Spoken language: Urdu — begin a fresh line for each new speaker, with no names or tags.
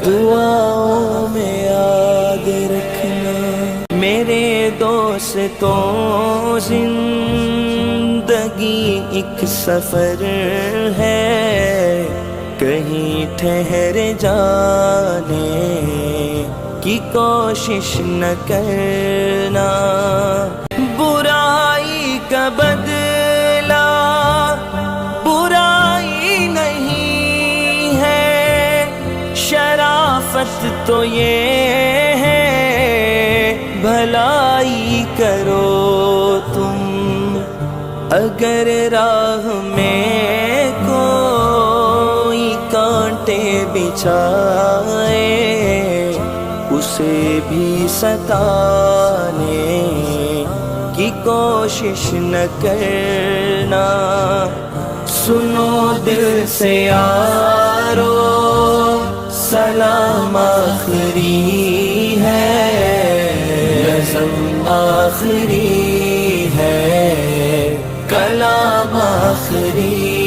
دعاؤں میں یاد رکھنا میرے دوستوں، زندگی ایک سفر ہے، کہیں ٹھہر جانے کی کوشش نہ کرنا، برائی کا بدلہ برائی نہیں ہے، شرافت تو یہ ہے بھلائی کرو تم، اگر راہ میں کوئی کانٹے بچھائے اسے بھی ستانے کی کوشش نہ کرنا، سنو دل سے یارو سلام آخری ہے، نظم آخری ہے، کلام آخری